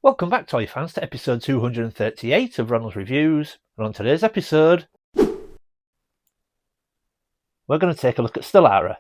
Welcome back, toy fans, to episode 238 of Ronald's Reviews. And on today's episode, we're going to take a look at Stellara.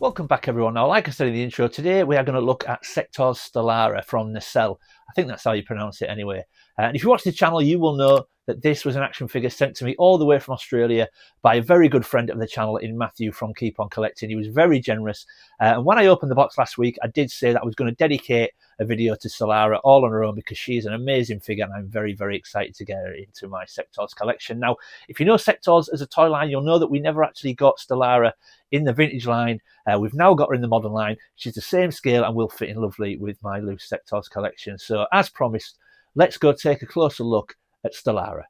Welcome back, everyone. Now, like I said in the intro, today we are going to look at Sectaurs Stellara from Nacelle. I think that's how you pronounce it anyway. And if you watch the channel, you will know that this was an action figure sent to me all the way from Australia by a very good friend of the channel in Matthew from Keep On Collecting. He was very generous. And when I opened the box last week, I did say that I was going to dedicate a video to Stellara all on her own because she's an amazing figure and I'm very, very excited to get her into my Sectaurs collection. Now, if you know Sectaurs as a toy line, you'll know that we never actually got Stellara in the vintage line. We've now got her in the modern line. She's the same scale and will fit in lovely with my loose Sectaurs collection. So as promised, let's go take a closer look at Stellara.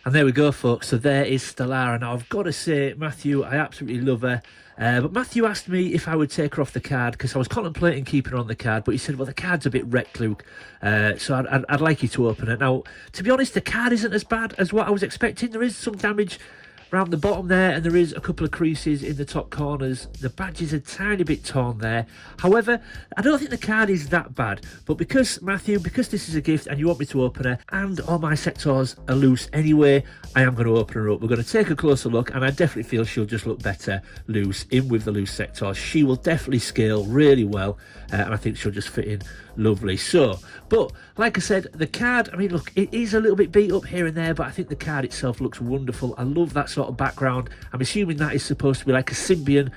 And there we go, folks. So there is Stellara. Now, I've got to say, Matthew, I absolutely love her. But Matthew asked me if I would take her off the card because I was contemplating keeping her on the card. But he said, well, the card's a bit wrecked, Luke. So I'd like you to open it. Now, to be honest, the card isn't as bad as what I was expecting. There is some damage around the bottom there, and there is a couple of creases in the top corners. The badge is a tiny bit torn there. However, I don't think the card is that bad, but because, Matthew, because this is a gift and you want me to open her, and all my Sectaurs are loose anyway, I am going to open her up. We're going to take a closer look, and I definitely feel she'll just look better loose, in with the loose Sectaurs. She will definitely scale really well, and I think she'll just fit in lovely. So, but like I said, the card, I mean, look, it is a little bit beat up here and there, but I think the card itself looks wonderful. I love that sort of background. I'm assuming that is supposed to be like a Symbian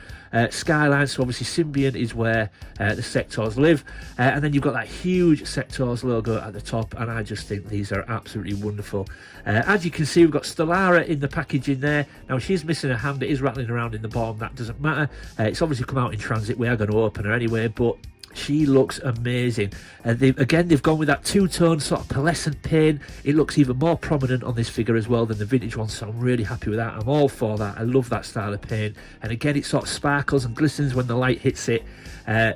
skyline, so obviously Symbian is where the Sectaurs live, and then you've got that huge Sectaurs logo at the top, and I just think these are absolutely wonderful. As you can see, we've got Stellara in the packaging there. Now, she's missing a hand. It is rattling around in the bottom. That doesn't matter. It's obviously come out in transit. We are going to open her anyway, but she looks amazing. They've gone with that two-tone sort of pearlescent paint. It looks even more prominent on this figure as well than the vintage one, so I'm really happy with that. I'm all for that. I love that style of paint. And again, it sort of sparkles and glistens when the light hits it.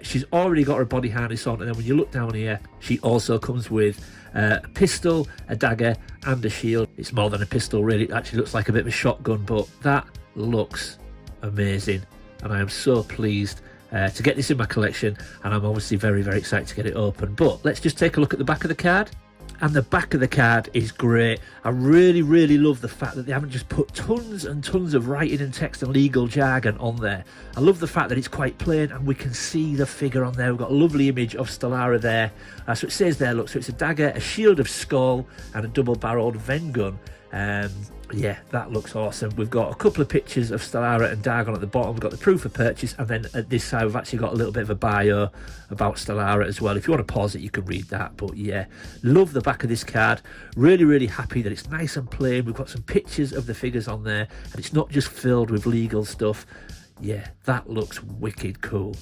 She's already got her body harness on, and then when you look down here, she also comes with a pistol, a dagger, and a shield. It's more than a pistol, really. It actually looks like a bit of a shotgun, but that looks amazing. And I am so pleased to get this in my collection, and I'm obviously very, very excited to get it open. But let's just take a look at the back of the card. And the back of the card is great. I really, really love the fact that they haven't just put tons and tons of writing and text and legal jargon on there. I love the fact that it's quite plain and we can see the figure on there. We've got a lovely image of Stellara there. So it says there, look, so it's a dagger, a shield of skull, and a double-barreled Ven gun. Yeah, that looks awesome. We've got a couple of pictures of Stellara and Dagon at the bottom. We've got the proof of purchase, and then at this side we've actually got a little bit of a bio about Stellara as well. If you want to pause it, you can read that. But yeah, love the back of this card. Really, really happy that it's nice and plain. We've got some pictures of the figures on there, and it's not just filled with legal stuff. Yeah, that looks wicked cool.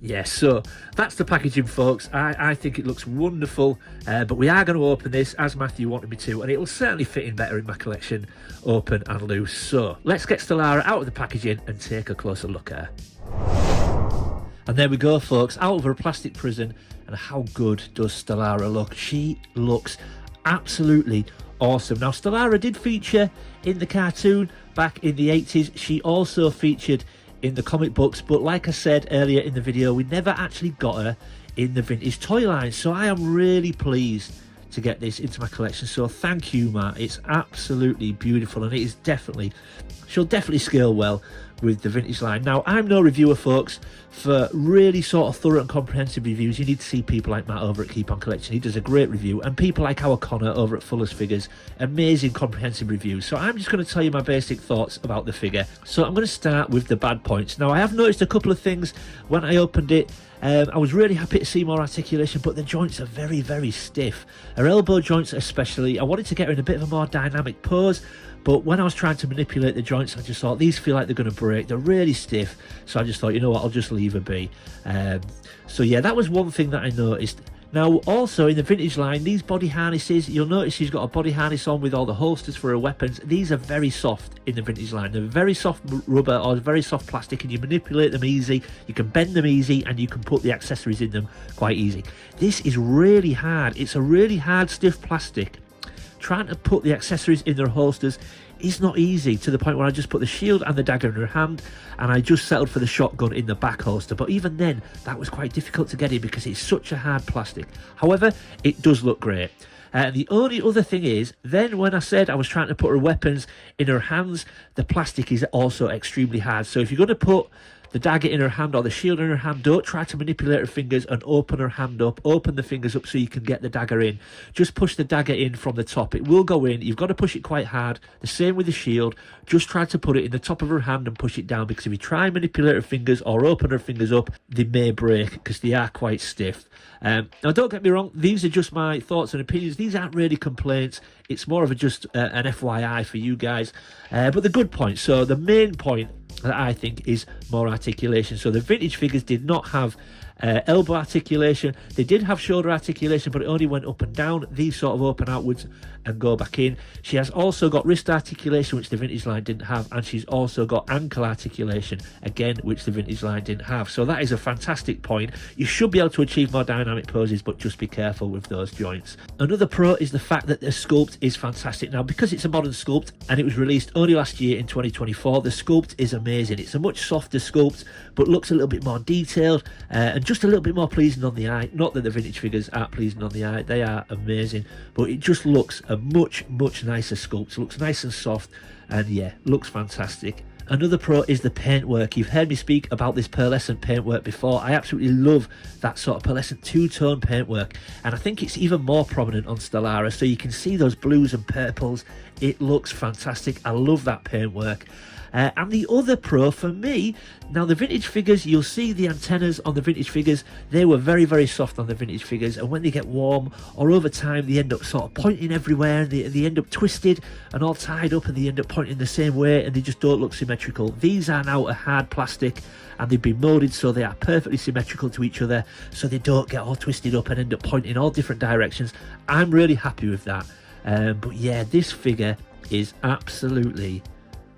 Yeah, so that's the packaging, folks. I think it looks wonderful, but we are going to open this as Matthew wanted me to, and it will certainly fit in better in my collection, open and loose. So let's get Stellara out of the packaging and take a closer look at her. And there we go, folks, out of her plastic prison, and how good does Stellara look? She looks absolutely awesome. Now, Stellara did feature in the cartoon back in the 80s. She also featured in the comic books, but like I said earlier in the video, we never actually got her in the vintage toy line, so I am really pleased to get this into my collection. So thank you, Matt. It's absolutely beautiful, and it is definitely, she'll definitely scale well with the vintage line. Now, I'm no reviewer, folks. For really sort of thorough and comprehensive reviews, you need to see people like Matt over at Keep On Collection. He does a great review, and people like our Connor over at Fuller's Figures, amazing comprehensive reviews. So I'm just going to tell you my basic thoughts about the figure. So I'm going to start with the bad points. Now, I have noticed a couple of things when I opened it. I was really happy to see more articulation, but the joints are very, very stiff. Her elbow joints especially. I wanted to get her in a bit of a more dynamic pose, but when I was trying to manipulate the joints, I just thought, these feel like they're going to break. They're really stiff. So I just thought, you know what, I'll just leave her be. So yeah, that was one thing that I noticed. Now, also in the vintage line, these body harnesses, you'll notice she's got a body harness on with all the holsters for her weapons. These are very soft in the vintage line. They're very soft rubber or very soft plastic, and you manipulate them easy. You can bend them easy, and you can put the accessories in them quite easy. This is really hard. It's a really hard, stiff plastic. trying to put the accessories in their holsters is not easy, to the point where I just put the shield and the dagger in her hand, and I just settled for the shotgun in the back holster. But even then, that was quite difficult to get in because it's such a hard plastic. However, it does look great. The only other thing is, then when I said I was trying to put her weapons in her hands, the plastic is also extremely hard. So if you're going to put the dagger in her hand or the shield in her hand, don't try to manipulate her fingers and open her hand up, open the fingers up so you can get the dagger in. Just push the dagger in from the top. It will go in. You've got to push it quite hard. The same with the shield. Just try to put it in the top of her hand and push it down, because if you try and manipulate her fingers or open her fingers up, they may break because they are quite stiff. Now, don't get me wrong, these are just my thoughts and opinions. These aren't really complaints. It's more of a just an FYI for you guys. But the good point, so the main point that I think is more articulation. So the vintage figures did not have elbow articulation. They did have shoulder articulation, but it only went up and down. These sort of open outwards and go back in. She has also got wrist articulation, which the vintage line didn't have, and she's also got ankle articulation, again, which the vintage line didn't have. So that is a fantastic point. You should be able to achieve more dynamic poses, but just be careful with those joints. Another pro is the fact that the sculpt is fantastic. Now, because it's a modern sculpt and it was released only last year in 2024, the sculpt is amazing. It's a much softer sculpt, but looks a little bit more detailed and just a little bit more pleasing on the eye. Not that the vintage figures aren't pleasing on the eye, they are amazing, but it just looks a much nicer sculpt. It looks nice and soft, and yeah, looks fantastic. Another pro is the paintwork. You've heard me speak about this pearlescent paintwork before. I absolutely love that sort of pearlescent two-tone paintwork, and I think it's even more prominent on Stellara, so you can see those blues and purples. It looks fantastic. I love that paintwork. And the other pro for me, now the vintage figures, you'll see the antennas on the vintage figures, they were very soft on the vintage figures, and when they get warm or over time, they end up sort of pointing everywhere, and they end up twisted and all tied up, and they end up pointing the same way, and they just don't look symmetrical. These are now a hard plastic, and they've been molded so they are perfectly symmetrical to each other, so they don't get all twisted up and end up pointing in all different directions. I'm really happy with that. But yeah, this figure is absolutely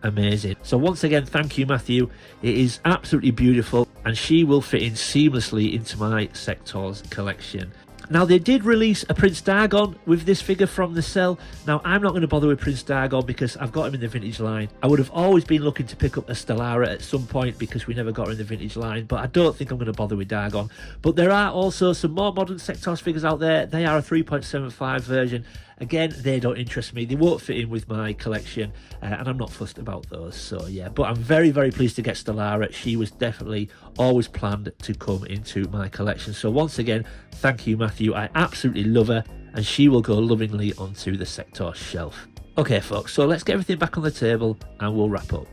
amazing. So once again, thank you, Matthew. It is absolutely beautiful, and she will fit in seamlessly into my Sectaurs collection. Now, they did release a Prince Dargon with this figure from Nacelle. Now, I'm not going to bother with Prince Dargon because I've got him in the vintage line. I would have always been looking to pick up a Stellara at some point because we never got her in the vintage line, but I don't think I'm going to bother with Dargon. But there are also some more modern Sectaurs figures out there. They are a 3.75 version. Again, they don't interest me. They won't fit in with my collection, and I'm not fussed about those. So yeah, but I'm very pleased to get Stellara. She was definitely always planned to come into my collection. So once again, thank you, Matthew. I absolutely love her, and she will go lovingly onto the Sectaurs shelf. Okay, folks, so let's get everything back on the table and we'll wrap up.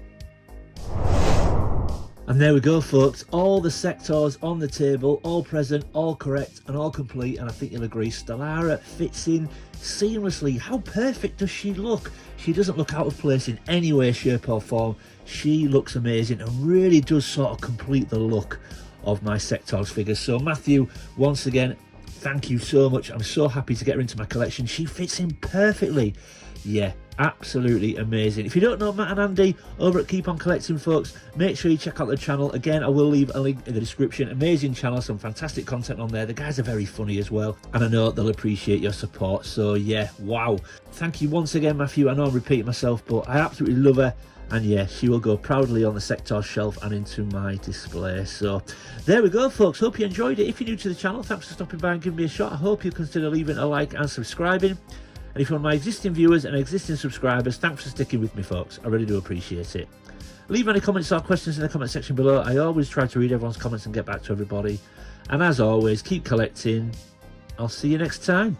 And there we go, folks, all the Sectaurs on the table, all present, all correct and all complete, and I think you'll agree Stellara fits in seamlessly. How perfect does she look? She doesn't look out of place in any way, shape or form. She looks amazing and really does sort of complete the look of my Sectaurs figures. So Matthew, once again, thank you so much. I'm so happy to get her into my collection. She fits in perfectly. Yeah, absolutely amazing. If you don't know Matt and Andy over at Keep On Collecting, folks, make sure you check out the channel. Again, I will leave a link in the description. Amazing channel, some fantastic content on there. The guys are very funny as well, and I know they'll appreciate your support. So yeah, wow, thank you once again, Matthew. I know I'm repeating myself, but I absolutely love her. And yeah, she will go proudly on the Sectaurs shelf and into my display. So there we go, folks. Hope you enjoyed it. If you're new to the channel, thanks for stopping by and giving me a shot. I hope you consider leaving a like and subscribing. And if you're one of my existing viewers and existing subscribers, thanks for sticking with me, folks. I really do appreciate it. Leave any comments or questions in the comment section below. I always try to read everyone's comments and get back to everybody. And as always, keep collecting. I'll see you next time.